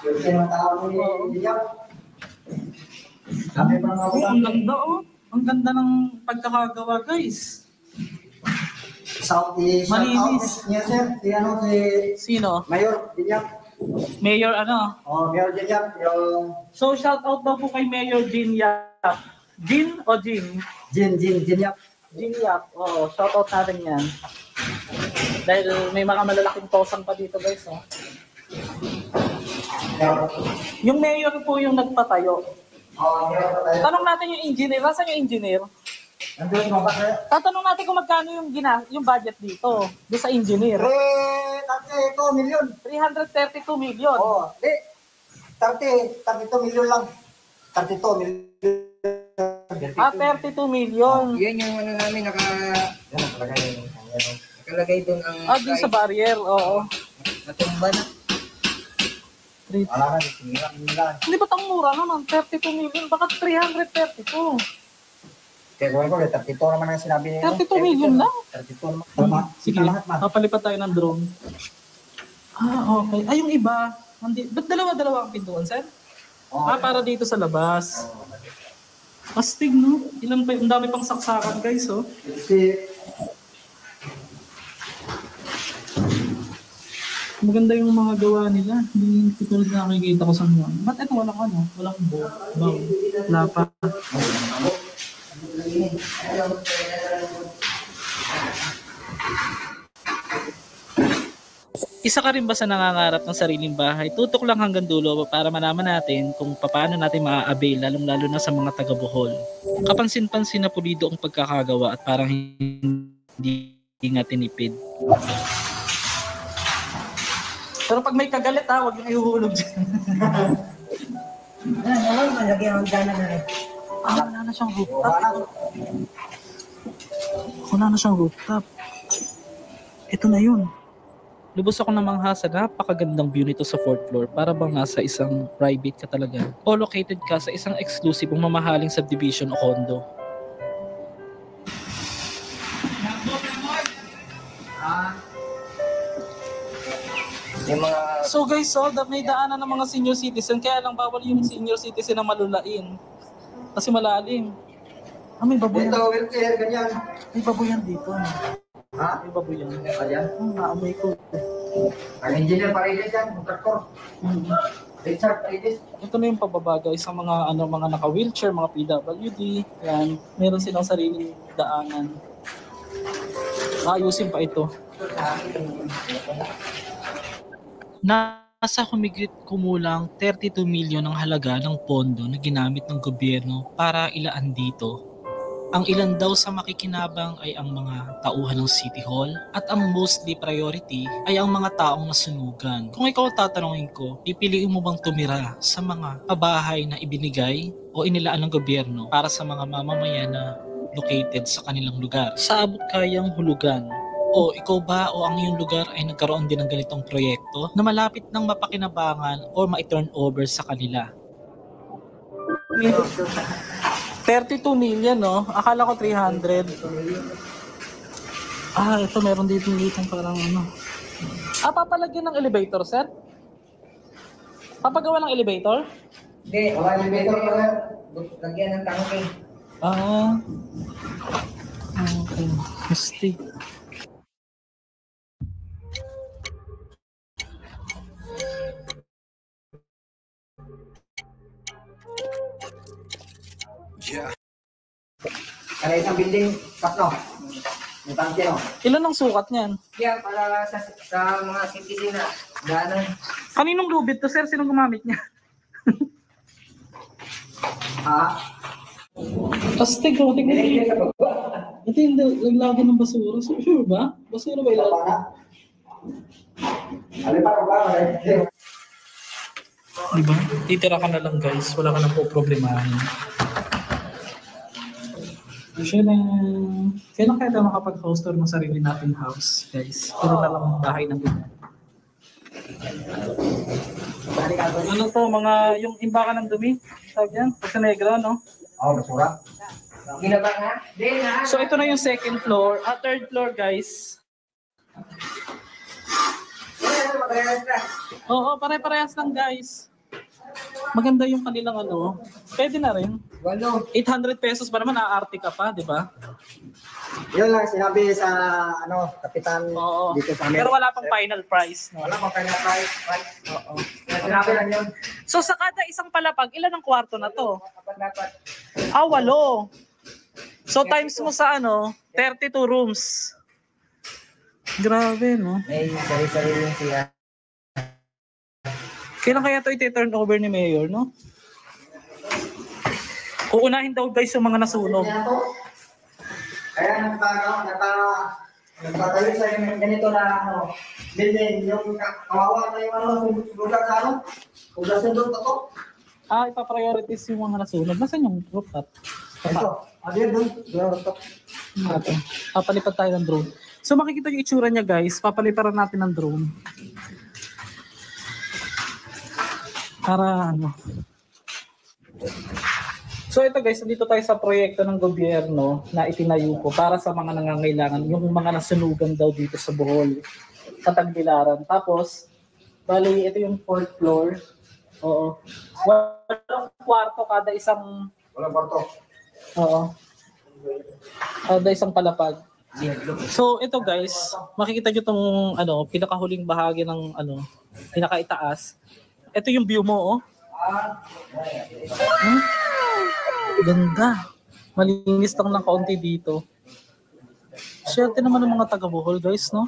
Yung tinatawag ni Diyak. Sabi pa nga Ang ganda oh. Ang ganda ng pagkakagawa guys. Southeast. Malinis. Niya sir. Si ano si Sino? Mayor Diyak. Mayor ano? Oh, Mayor Diyak. Yung So shout out daw po kay Mayor Jean Yap. Jean o Jean? Jin Yap. Jean Yap. Oo, shout out natin yan. Dahil may mga malalaking tosang pa dito guys. Oh. Yung mayor po yung nagpatayo. Oh, Mayor tayo. Tanong natin yung engineer. Nasaan yung engineer? Nandun mo ba sir? Tatanong natin kung magkano yung budget dito. Doon sa engineer. 32 million. 332 million. Oh, 32 million lang. 32 million. 32 million. Yan yung ano namin nakalagay doon ang Doon sa barrier. Oo. natumba na. Wala ka, sinira nila. Hindi ba't ang mura naman? 32 million. Bakit 332? Kaya ko, 32 naman ang sinabi niya. 32 million lang? 32 naman. Tama. Sige, papalipat tayo ng drone. Okay. Yung iba, ba't dalawa-dalawa ang pintuan, sir? Para dito sa labas. Astig, no? Ang dami pang saksakan, guys, oh. Maganda yung mga gawa nila. Hindi tulad na nakikita ko sa mga. Ba't ito walang ano? Walang bang. Lapa. Isa ka rin ba sa nangangarap ng sariling bahay? Tutok lang hanggang dulo para malaman natin kung paano natin maa-avail, lalong-lalo na sa mga taga-Bohol. Kapansin-pansin na pulido ang pagkakagawa at parang hindi nga tinipid. Pero pag may kagalit huwag yung ihuhulog dyan. Wala na siyang rooftop. Wala na siyang rooftop. Ito na yun. Lubos ako namangha sa napakagandang view nito sa 4th floor para bang nasa isang private ka talaga. O located ka sa isang exclusive o mamahaling subdivision o condo. So guys, may daanan ng mga senior citizen, kaya lang bawal yung senior citizen na malulain. Kasi malalim. May baboy. Ito, wheelchair, ganyan. May baboyan dito. Ha? May baboyan. Ayan. Naamoy ko. Ang engineer Paredes yan, contractor. Richard Paredes. Ito na yung pababa guys sa mga mga naka-wheelchair, mga PWD. Yan, meron silang sariling daanan. Ayusin pa ito. Nasa humigit kumulang 32 milyon ang halaga ng pondo na ginamit ng gobyerno para ilaan dito. Ang ilan daw sa makikinabang ay ang mga tauhan ng City Hall at ang mostly priority ay ang mga taong nasunugan. Kung ikaw tatanungin ko, pipiliin mo bang tumira sa mga pabahay na ibinigay o inilaan ng gobyerno para sa mga mamamayan na located sa kanilang lugar? Sa abot kayang hulugan, o ikaw ba o ang iyong lugar ay nagkaroon din ng ganitong proyekto na malapit ng mapakinabangan o ma-turn over sa kanila? 32 million, no? Akala ko 300. Ito meron dito parang papalagyan ng elevator set? Papagawa ng elevator? Hindi, wala elevator pala. Lagyan ng tangke. Okay. Mistake. Yeah. Kaya isang building, no? May tangke, no? Ilan ang sukat niyan? Yan, para sa mga citizen na daanan. Kaninong lubid to, sir? Sinong gumamit niya? Astig, tingnan niyo. Ito yung laglagan ng basura. Sure ba? Basura ba ilalagay? Diba? Titira ka na lang guys. Wala ka na po problemahin. Kailan kaya tayo makapag-host tour ng sarili nating house, guys? Puro na lang ang bahay ng ganyan. Ano to, yung imbakan ng dumi? Sabi yan? Sa Negro, no? Basura. Ginaba na? Hindi na. So ito na yung second floor. Third floor, guys. Oo, pare-parehas lang guys. Maganda yung kanilang ano. Pwede na rin. 800 pesos pa naman, aarte ka pa, di ba? Yun lang sinabi sa kapitan dito sa amin. Pero wala pang final price. No? Wala pang final price. Oo. Sinabi lang yun. So sa kada isang palapag, ilan ang kwarto na to? 8. So times mo sa 32 rooms. Grabe, no? May sarili-sarili siya. Kailan kaya ito i-turn over ni Mayor, no? Uunahin daw guys yung mga nasunog. Kaya nagtatayo sa ganito na building, yung kawawa na yung lugar sa lugar sa doon to. Ipa-priorities yung mga nasunog. Nasaan yung rooftop? Ito, doon rooftop. Papalipat tayo ng drone. So makikita yung itsura niya guys, papaliparan natin ng drone. Para So ito guys, dito tayo sa proyekto ng gobyerno na itinayo ko para sa mga nangangailangan, yung mga nasunugan daw dito sa Bohol, sa Tagbilaran. Tapos, bali ito yung 4th floor. Oo. Walang kwarto kada isang... Walang kwarto. Oo. Kada isang palapag. So ito guys, makikita nyo itong pinakahuling bahagi ng pinakaitaas. Ito yung view mo, Ganda. Malinis lang ng kaunti dito. Swerte naman ng mga taga-Bohol, guys, no?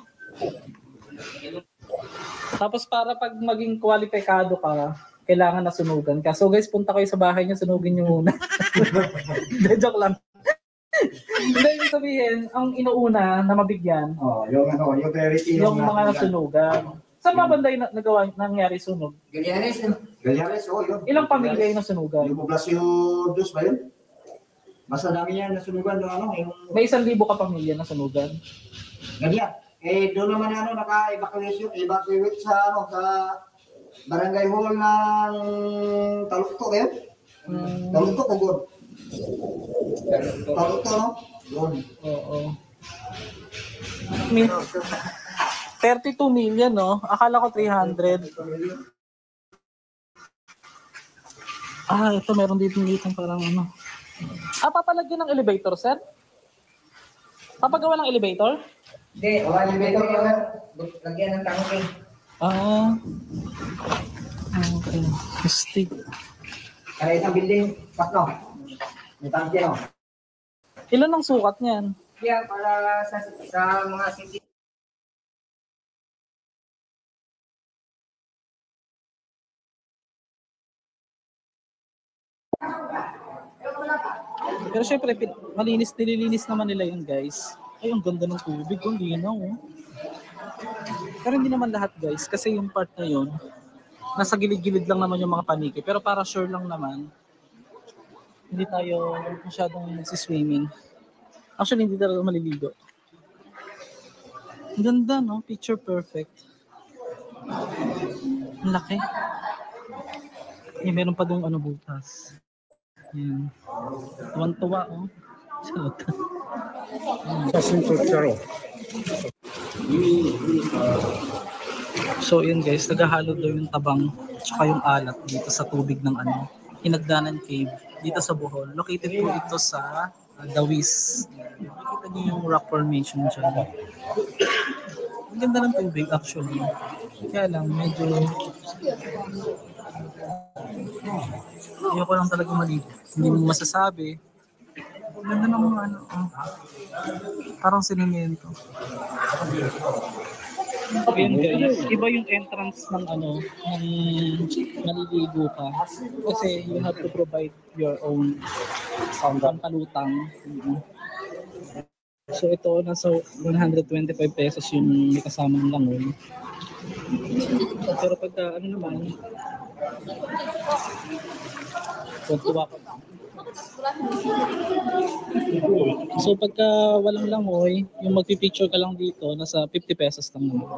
Tapos para pag maging kwalipikado ka, kailangan na sunugan ka. So guys, punta kayo sa bahay niyo, sunugin niyo muna. Joke lang. Hindi, ibig sabihin, ang inuuna na mabigyan, yung priority yung mga nasunugan. Saan ba banda yung nangyari sunog? Galyares, yun. Ilang pamilya yung nasunugan? Yung poblasyon dos ba yun? Mas dami yan nasunugan doon yung... May 1,000 ka pamilya na sunugan. Ganyan. Doon naman naka-evacuate sa sa barangay hall ng Talukto kayo? Talukto o Gon? Talukto, no? Gon. Oo. 32 million, no? Akala ko 300. Ito meron dito parang papalagyan ng elevator, sir? Papagawa ng elevator? Hindi, wala elevator yan. Lagyan ng tangke. Okay. Stick. Kaya isang building, patno. May tangke, no? Ilan ang sukat niyan? Yeah, para sa mga city. Pero syempre, nililinis naman nila yun, guys. Ay, ang ganda ng tubig, ang linaw. Pero hindi naman lahat, guys, kasi yung part na yun, nasa gilid-gilid lang naman yung mga paniki. Pero para sure lang naman, hindi tayo masyadong nagsiswimming. Actually, hindi talaga maliligo. Ang ganda, no? Picture perfect. Ang laki. Meron pa doon butas. Yan. Tuwan-tuwa, So yun guys, naghahalo daw yung tabang tsaka yung alat dito sa tubig ng Hinagdanan Cave dito sa Bohol. Located po ito sa Dawis. Makikita niyo yung rock formation dyan. Ang ganda ng tubig actually. Kaya lang medyo ayoko lang talaga maligo. Hindi mo masasabi. Ganda ng mga parang sinimento. Ayan guys, iba yung entrance ng ng maliligo ka. Kasi you have to provide your own pangkalutang. So ito, nasa 125 pesos yung may kasamang langon. Pero pagka naman, tuwa ka. So pagka walang langoy, yung magpipicture ka lang dito, nasa 50 pesos lang naman.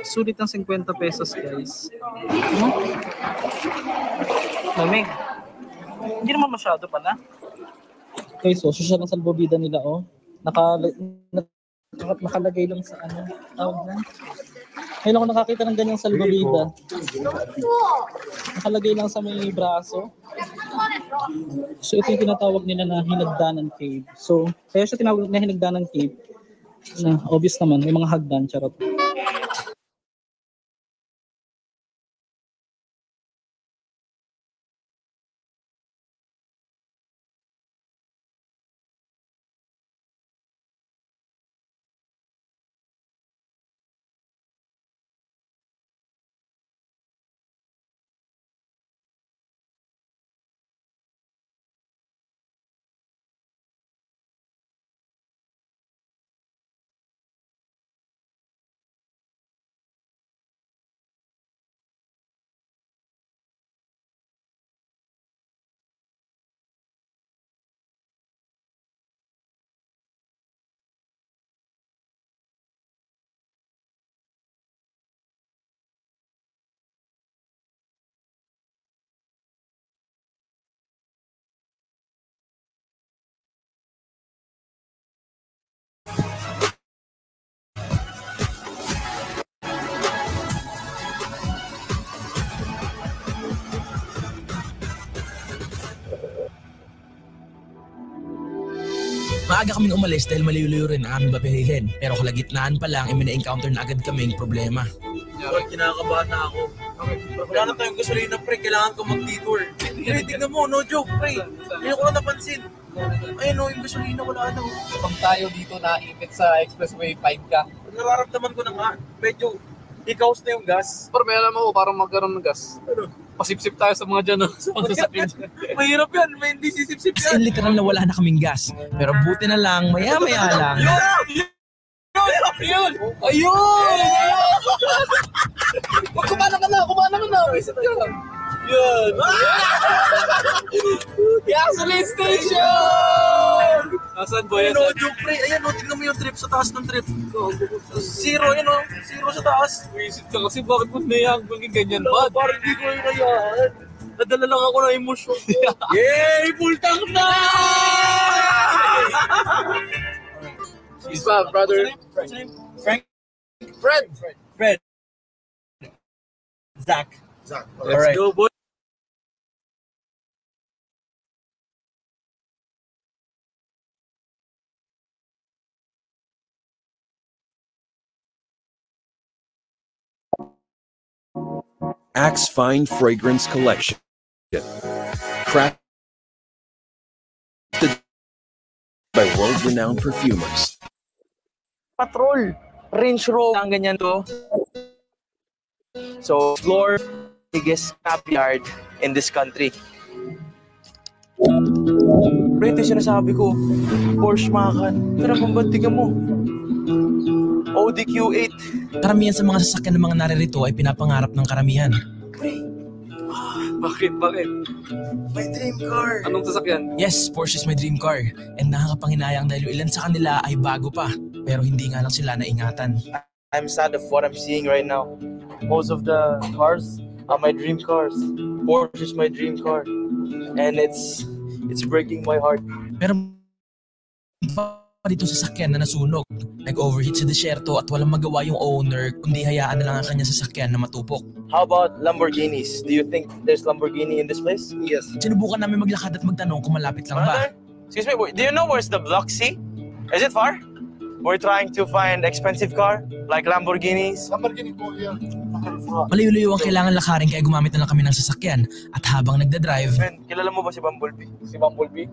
Sulit ang 50 pesos guys. Lamig. Hindi naman masyado pala. Okay, so siya ng salbobida nila, oh. Nakalagay lang sa ano. Tawag na. Ngayon ako nakakita ng ganyang salbobida. Nakalagay lang sa may braso. So ito yung tinatawag nila na Hinagdanan Cave. So, kaya siya tinawag na Hinagdanan Cave. Na obvious naman, may mga hagdan, charot. Maaga kaming umalis dahil malayo-layo rin ang aming babiyahin. Pero kalagitnaan pa lang, may na-encounter na agad kaming problema. Kinakabahan na ako. Wala na tayong gasolina, pre. Kailangan ko mag-detour. Tignan mo, no joke, pre. Hindi ko na napansin. Ayun o, yung gasolina wala na. Pag tayo dito naipit sa Expressway 5 ka. Nararamdaman ko na nga, medyo ikaws na yung gas. Pero may alam mo, parang magkaroon ng gas. Ano? Pasipsip tayo sa mga dyan, no? Sa mga sasakyan. Mahirap yan, may hindi sisip-sip yan. Kasi literal na wala na kaming gas. Pero buti na lang, maya-maya lang. Ayun! Ayun! Kumana ka na! Wisit ka lang. Yun! Gasoline station! Nasaan ba yan? Ayun, joke, pre. Ayan, tignan mo yung trip sa taas ng trip. Zero, yun o. Zero sa taas. Wisit ka kasi bakit mo nayang maging ganyan ba? Parang hindi ko yung nayaan. Nadala lang ako ng emosyon. Yay! Full tank na! Peace pa, brother. Frank. Fred. Zach. Let's go, boy. Axe Fine Fragrance Collection. Crafted by world-renowned perfumers. Patrol. Range Rover. Ang ganyan to. So, floor biggest scrapyard in this country. Pero ito yung sinasabi ko. Porsche Macan. Pero pambantigan mo. Audi Q8. Karamihan sa mga sasakyan ng mga naririto ay pinapangarap ng karamihan. Bakit? My dream car. Anong sasakyan? Yes, Porsche is my dream car. And nakakapanghinayang dahil yung ilan sa kanila ay bago pa. Pero hindi nga lang sila naingatan. I'm sad of what I'm seeing right now. Most of the cars are my dream cars. Porsche is my dream car. And it's breaking my heart. Pero pa dito sa sasakyan na nasunog. Nag-overheat sa desyerto at walang magawa yung owner kundi hayaan na lang ang kanyang sasakyan na matupok. How about Lamborghinis? Do you think there's Lamborghini in this place? Yes. Sinubukan namin maglakad at magtanong kung malapit lang ba. Excuse me, do you know where's the Block C? Is it far? We're trying to find expensive car like Lamborghinis. Lamborghini po, yeah. Malayo-layo ang kailangan lakarin kaya gumamit na lang kami ng sasakyan at habang nagdadrive. Man, kilala mo ba si Bumblebee? Si Bumblebee,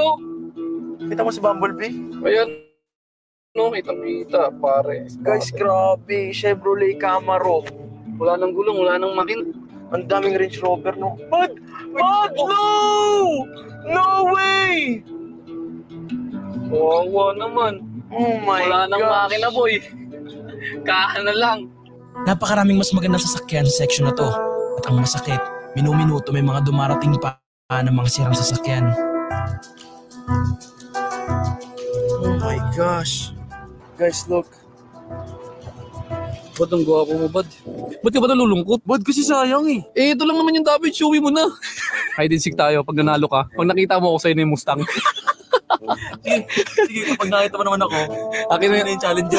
oh. Kita mo si Bumblebee? Ayan. No, kitang-kita, pare. Guys, grabe. Chevrolet Camaro. Wala nang gulong, wala nang makin. Ang daming Range Rover, no? Bud! No! No way! Wawa naman. Oh my God. Wala nang makina, boy. Kahan na lang. Napakaraming mas magandang sasakyan sa section na to. At ang masakit, minu-minuto may mga dumarating pa ng mga sirang sasakyan. Oh my gosh. Guys, look. Ba't ang gwapo mo, Bad? Ba't ka ba nalulungkot? Bud, kasi sayang eh. Eh, ito lang naman yung damage. Uwi mo na. hide and seek tayo pag nanalo ka. Pag nakita mo ako sa'yo na yung Mustang. Sige, kapag nakita mo naman ako, akin na yung challenge.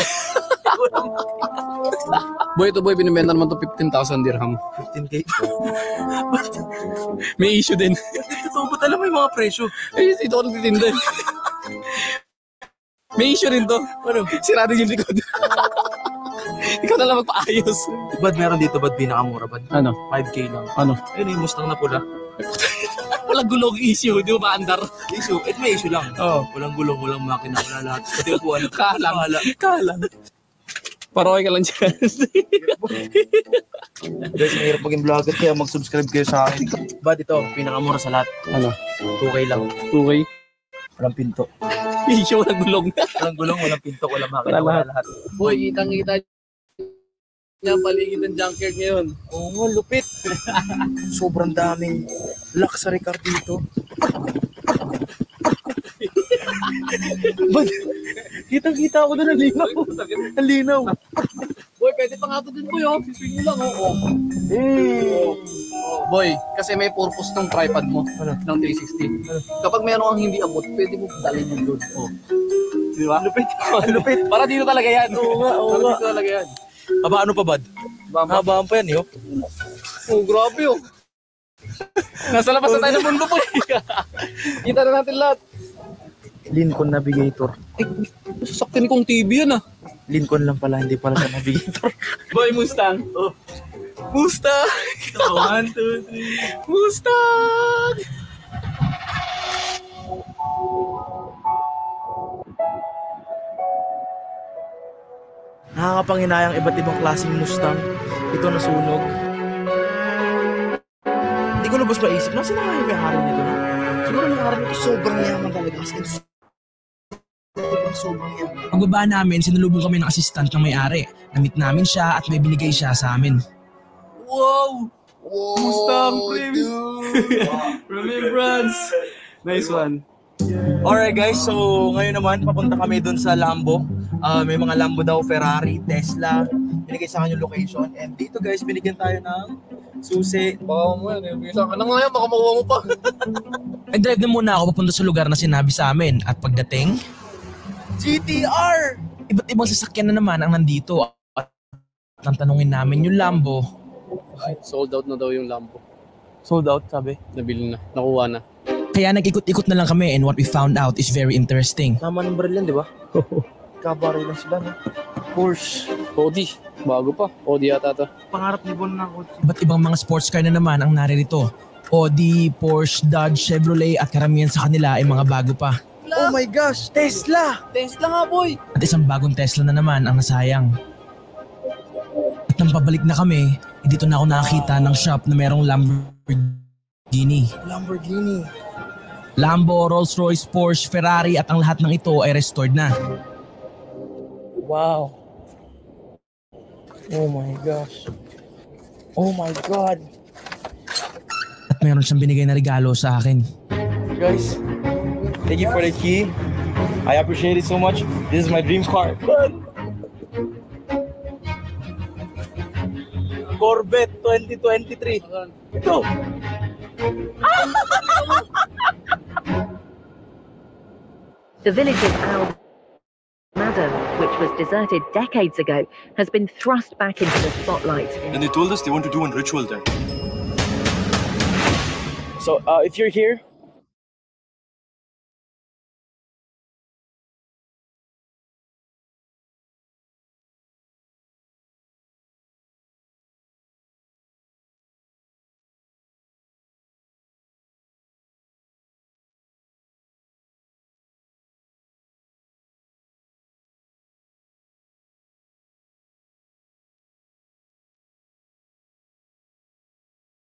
Boy, ito boy, binibenta naman to 15,000 dirham. 15K? May issue din. Ito, ba't alam mo yung mga presyo? Eh, ito ako nagtitinda. May issue rin to. Ano? Sira din yung likod. Ikaw na lang magpaayos. Bad, meron dito, bad, pinakamura, bad. Ano? 5K lang. Ano? Ayun yung Mustang na pula. Walang gulong issue, di ba andar? Issue? May issue lang. Oo. Walang gulong, walang makina, wala lahat. Pati upuan. Kalang. Paroy ka lang dyan. Guys, mahirap maging vlogger kaya mag-subscribe kayo sa akin. Bad, ito, pinakamura sa lahat. Ano? 2K lang. 2K? Walang pinto. Issue, walang gulong. Walang gulong, walang pinto, walang makina, wala lahat. Boy, kitang-kita niya paligid ng junkyard ngayon. Oo, lupit. Sobrang daming luxury car dito. Kitang-kita ako doon, ang linaw. Ang linaw. Boy, pwede pa nga ito din boy, oh. Siswing mo lang, oh. Boy, kasi may purpose ng tripod mo, ng 360. Kapag meron kang hindi abot, pwede mo dalhin yung doon. Oh. Di ba? Lupit. Lupit. Para dito talaga yan. Oo nga, oo nga. Dito talaga yan. Aba, ano pa, bad? Habaan pa yan, yo. Oh, grabe, oh. Nasa labas na tayo ng mundo po, eh. Kita na natin lahat. Lincoln Navigator. Sasaktin kong TV yan, ah. Lincoln lang pala, hindi pala sa Navigator. Boy, Mustang. Oh. Mustang! 1, 2, 3. Mustang! Nakakapanginayang iba't ibang klaseng Mustang. Ito nasunog. Hindi ko lubos maisip. Nasaan na kayo may-ari nito? Siguro may-ari nito sobrang yaman talaga. As in, sobrang yaman. Pagbaba namin, sinulubong kami ng assistant ng may-ari. Namit namin siya at may binigay siya sa amin. Wow! Mustang dude! Remembrance! Nice one. Alright guys, so ngayon naman papunta kami dun sa Lambo. May mga Lambo daw, Ferrari, Tesla. Binigay sa akin yung location. And dito guys, binigyan tayo ng susi. Baka mo yan, bisa ka na nga yan, baka makuha mo pa. Nag-drive na muna ako papunta sa lugar na sinabi sa amin. At pagdating, GTR! Iba't ibang sasakyan na naman ang nandito. At nang tanungin namin yung Lambo. Ay, sold out na daw yung Lambo. Sold out, sabi? Nabili na, nakuha na. Kaya nag-ikot-ikot na lang kami and what we found out is very interesting. Tama ng baril yan, di ba? Kabaril lang sila, no? Porsche. Audi. Bago pa. Audi yata ito. Pangarap ni Bon na Audi. Iba't ibang mga sports car na naman ang naririto. Audi, Porsche, Dodge, Chevrolet at karamihan sa kanila ay mga bago pa. Oh my gosh! Tesla! Tesla nga, boy! At isang bagong Tesla na naman ang nasayang. At nang pabalik na kami, dito na ako nakakita ng shop na merong Lamborghini. Lambo, Rolls-Royce, Porsche, Ferrari at ang lahat ng ito ay restored na. Wow. Oh my gosh. Oh my God. At meron siyang binigay na regalo sa akin. Guys, thank you for the key. I appreciate it so much. This is my dream car. Corvette 2023. Ito. The village of Al Madam, which was deserted decades ago, has been thrust back into the spotlight. And they told us they want to do a ritual there. So if you're here,